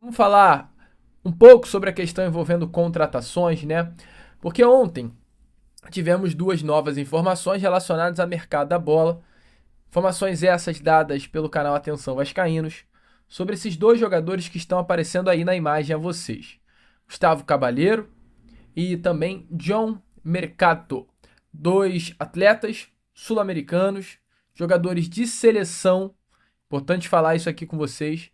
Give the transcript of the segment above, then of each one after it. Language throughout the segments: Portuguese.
Vamos falar um pouco sobre a questão envolvendo contratações, né? Porque ontem tivemos duas novas informações relacionadas ao mercado da bola. Informações essas dadas pelo canal Atenção Vascaínos sobre esses dois jogadores que estão aparecendo aí na imagem a vocês. Gustavo Cabalheiro e também John Mercato. Dois atletas sul-americanos, jogadores de seleção. Importante falar isso aqui com vocês.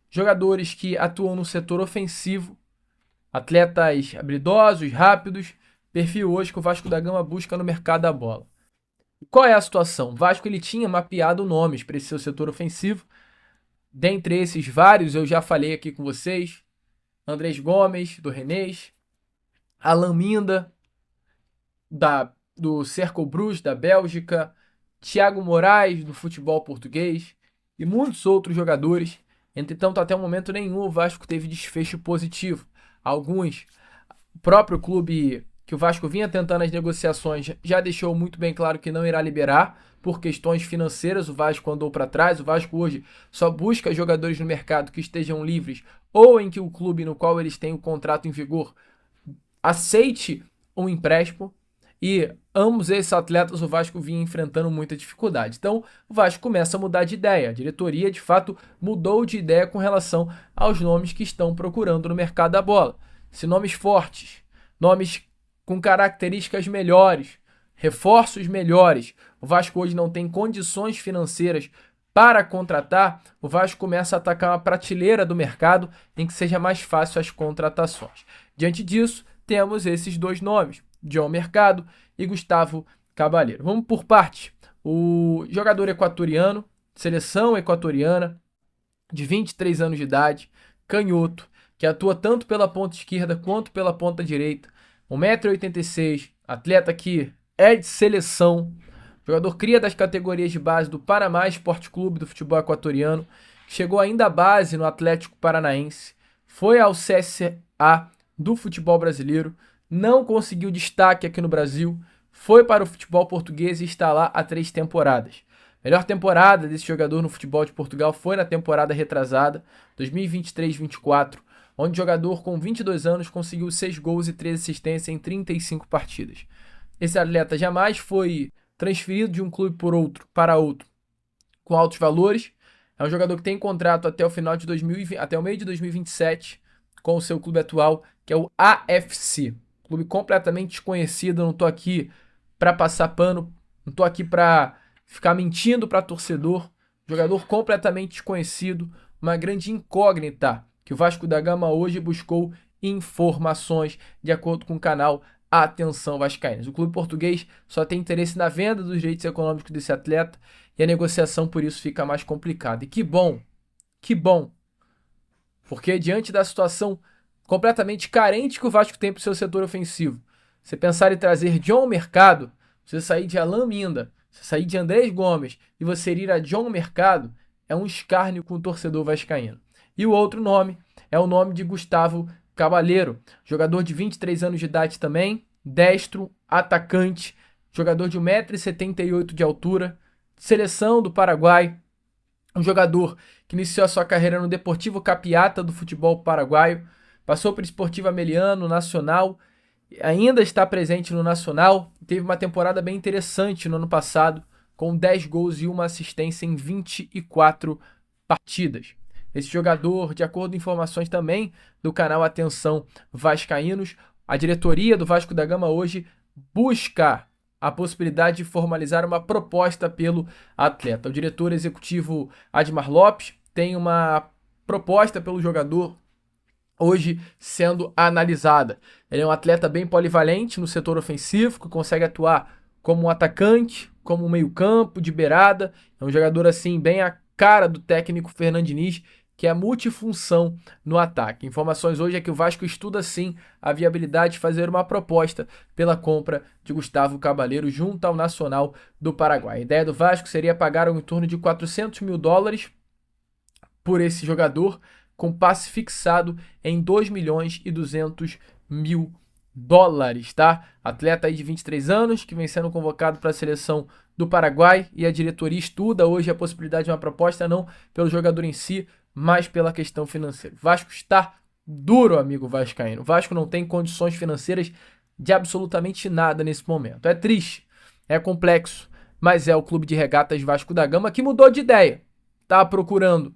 Jogadores que atuam no setor ofensivo, atletas habilidosos, rápidos, perfil hoje que o Vasco da Gama busca no mercado da bola. Qual é a situação? O Vasco ele tinha mapeado nomes para esse seu setor ofensivo. Dentre esses vários, eu já falei aqui com vocês. Andrés Gomes, do Rennes. Alan Minda, do Cercle Bruges, da Bélgica. Thiago Moraes, do futebol português. E muitos outros jogadores. Entretanto, até o momento nenhum o Vasco teve desfecho positivo. Alguns, o próprio clube que o Vasco vinha tentando as negociações já deixou muito bem claro que não irá liberar por questões financeiras. O Vasco andou para trás. O Vasco hoje só busca jogadores no mercado que estejam livres ou em que o clube no qual eles têm o contrato em vigor aceite um empréstimo. E ambos esses atletas o Vasco vinha enfrentando muita dificuldade. Então o Vasco começa a mudar de ideia. A diretoria de fato mudou de ideia com relação aos nomes que estão procurando no mercado da bola. Se nomes fortes, nomes com características melhores, reforços melhores. O Vasco hoje não tem condições financeiras para contratar. O Vasco começa a atacar uma prateleira do mercado em que seja mais fácil as contratações. Diante disso, temos esses dois nomes, John Mercado e Gustavo Cabalheiro. Vamos por parte. O jogador equatoriano, seleção equatoriana, de 23 anos de idade, canhoto, que atua tanto pela ponta esquerda quanto pela ponta direita, 1,86 m, atleta que é de seleção, jogador cria das categorias de base do Panamá Esporte Clube do futebol equatoriano, chegou ainda à base no Atlético Paranaense, foi ao CSA do futebol brasileiro, não conseguiu destaque aqui no Brasil, foi para o futebol português e está lá há 3 temporadas. Melhor temporada desse jogador no futebol de Portugal foi na temporada retrasada, 2023-24, onde o jogador com 22 anos conseguiu 6 gols e 13 assistências em 35 partidas. Esse atleta jamais foi transferido de um clube para outro com altos valores. É um jogador que tem contrato até o final de 2020, até o meio de 2027 com o seu clube atual, que é o AFC. Clube completamente desconhecido, não estou aqui para passar pano, não estou aqui para ficar mentindo para torcedor. Jogador completamente desconhecido, uma grande incógnita que o Vasco da Gama hoje buscou informações de acordo com o canal Atenção Vascaínos. O clube português só tem interesse na venda dos direitos econômicos desse atleta e a negociação por isso fica mais complicada. E que bom, porque diante da situação completamente carente que o Vasco tem para o seu setor ofensivo, você pensar em trazer John Mercado, você sair de Alan Minda, você sair de Andrés Gomes e você ir a John Mercado, é um escárnio com o torcedor vascaíno. E o outro nome é o nome de Gustavo Cabalheiro, jogador de 23 anos de idade também, destro, atacante, jogador de 1,78 m de altura, seleção do Paraguai, um jogador que iniciou a sua carreira no Deportivo Capiata do futebol paraguaio, passou por Sportivo Ameliano, Nacional, ainda está presente no Nacional, teve uma temporada bem interessante no ano passado, com 10 gols e uma assistência em 24 partidas. Esse jogador, de acordo com informações também do canal Atenção Vascaínos, a diretoria do Vasco da Gama hoje busca a possibilidade de formalizar uma proposta pelo atleta. O diretor executivo Admar Lopes tem uma proposta pelo jogador hoje sendo analisada. Ele é um atleta bem polivalente no setor ofensivo, que consegue atuar como um atacante, como um meio-campo, de beirada. É um jogador assim bem a cara do técnico Fernando Diniz, que é multifunção no ataque. Informações hoje é que o Vasco estuda sim a viabilidade de fazer uma proposta pela compra de Gustavo Cabalheiro junto ao Nacional do Paraguai. A ideia do Vasco seria pagar em torno de $400 mil por esse jogador, com passe fixado em $2.200.000, tá? Atleta aí de 23 anos, que vem sendo convocado para a seleção do Paraguai, e a diretoria estuda hoje a possibilidade de uma proposta, não pelo jogador em si, mas pela questão financeira. O Vasco está duro, amigo vascaíno. O Vasco não tem condições financeiras de absolutamente nada nesse momento. É triste, é complexo, mas é o Clube de Regatas Vasco da Gama que mudou de ideia. Está procurando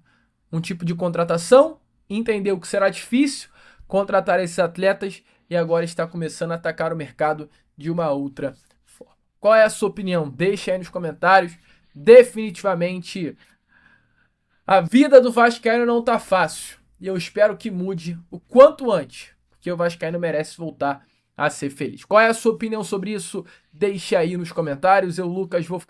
um tipo de contratação, entendeu que será difícil contratar esses atletas e agora está começando a atacar o mercado de uma outra forma. Qual é a sua opinião? Deixa aí nos comentários. Definitivamente, a vida do vascaíno não tá fácil e eu espero que mude o quanto antes, porque o vascaíno merece voltar a ser feliz. Qual é a sua opinião sobre isso? Deixe aí nos comentários. Eu, Lucas, vou ficar